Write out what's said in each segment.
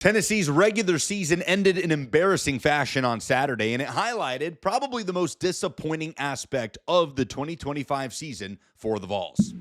Tennessee's regular season ended in embarrassing fashion on Saturday, and it highlighted probably the most disappointing aspect of the 2025 season for the Vols.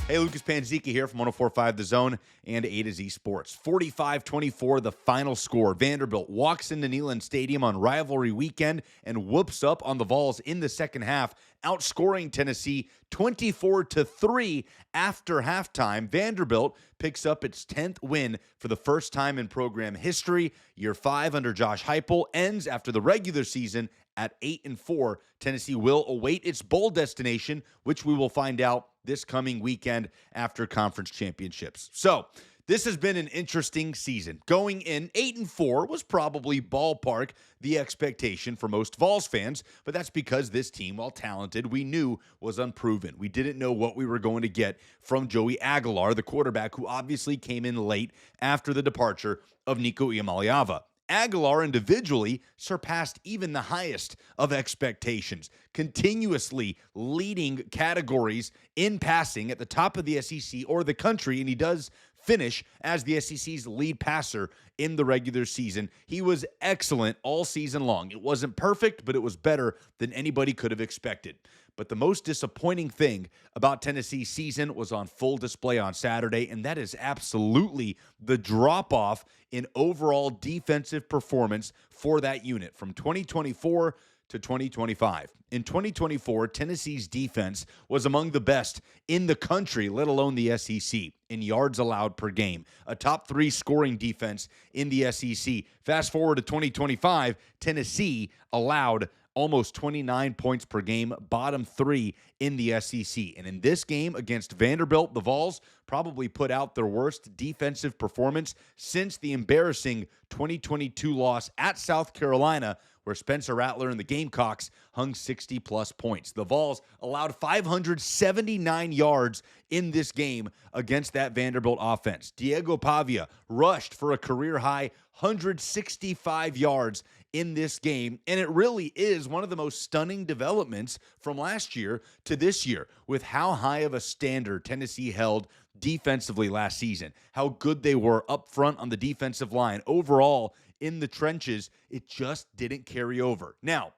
Hey, Lucas Panzica here from 104.5 The Zone and A to Z Sports. 45-24, the final score. Vanderbilt walks into Neyland Stadium on rivalry weekend and whoops up on the Vols in the second half, outscoring Tennessee 24-3 after halftime. Vanderbilt picks up its 10th win for the first time in program history. Year 5 under Josh Heupel ends after the regular season at 8-4. Tennessee will await its bowl destination, which we will find out this coming weekend after conference championships. So this has been an interesting season. Going in 8-4 was probably ballpark the expectation for most Vols fans, but that's because this team, while talented, we knew was unproven. We didn't know what we were going to get from Joey Aguilar, the quarterback who obviously came in late after the departure of Nico Iamaleava. Aguilar individually surpassed even the highest of expectations, continuously leading categories in passing at the top of the SEC or the country, and he does finish as the SEC's lead passer in the regular season. He was excellent all season long. It wasn't perfect, but it was better than anybody could have expected. But the most disappointing thing about Tennessee's season was on full display on Saturday, and that is absolutely the drop-off in overall defensive performance for that unit from 2024 to 2025. In 2024, Tennessee's defense was among the best in the country, let alone the SEC, in yards allowed per game, a top 3 scoring defense in the SEC. Fast forward to 2025, Tennessee allowed almost 29 points per game, bottom 3 in the SEC. And in this game against Vanderbilt, the Vols probably put out their worst defensive performance since the embarrassing 2022 loss at South Carolina, where Spencer Rattler and the Gamecocks hung 60-plus points. The Vols allowed 579 yards in this game against that Vanderbilt offense. Diego Pavia rushed for a career-high 165 yards in this game, and it really is one of the most stunning developments from last year to this year with how high of a standard Tennessee held defensively last season, how good they were up front on the defensive line. Overall, in the trenches, it just didn't carry over. Now,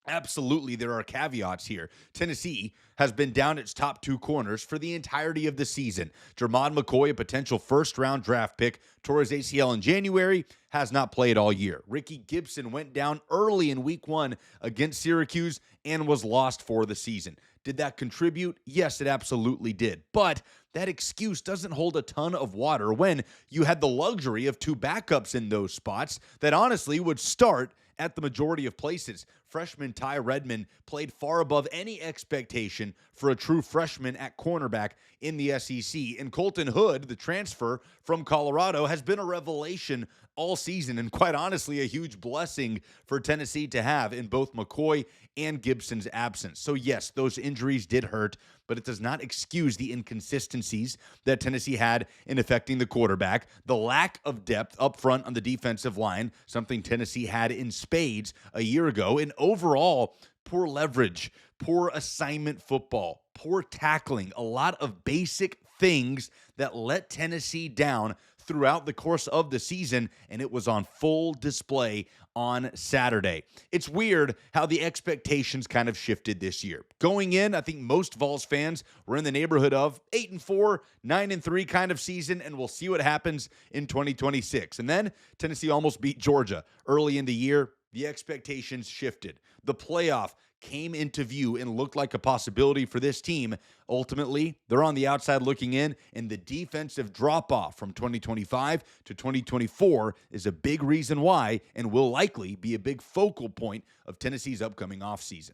absolutely, there are caveats here. Tennessee has been down its top 2 corners for the entirety of the season. Jermod McCoy, a potential first-round draft pick, tore his ACL in January, has not played all year. Ricky Gibson went down early in Week 1 against Syracuse and was lost for the season. Did that contribute? Yes, it absolutely did. But that excuse doesn't hold a ton of water when you had the luxury of 2 backups in those spots that honestly would start at the majority of places. Freshman Ty Redmond played far above any expectation for a true freshman at cornerback in the SEC. And Colton Hood, the transfer from Colorado, has been a revelation all season, and quite honestly, a huge blessing for Tennessee to have in both McCoy and Gibson's absence. So yes, those injuries did hurt, but it does not excuse the inconsistencies that Tennessee had in affecting the quarterback, the lack of depth up front on the defensive line, something Tennessee had in spades a year ago, and overall, poor leverage, poor assignment football, poor tackling, a lot of basic things that let Tennessee down throughout the course of the season, and it was on full display on Saturday. It's weird how the expectations kind of shifted this year. Going in, I think most Vols fans were in the neighborhood of 8-4, 9-3 kind of season, and we'll see what happens in 2026. And then Tennessee almost beat Georgia early in the year. The expectations shifted. The playoff came into view and looked like a possibility for this team. Ultimately, they're on the outside looking in, and the defensive drop-off from 2025 to 2024 is a big reason why and will likely be a big focal point of Tennessee's upcoming offseason.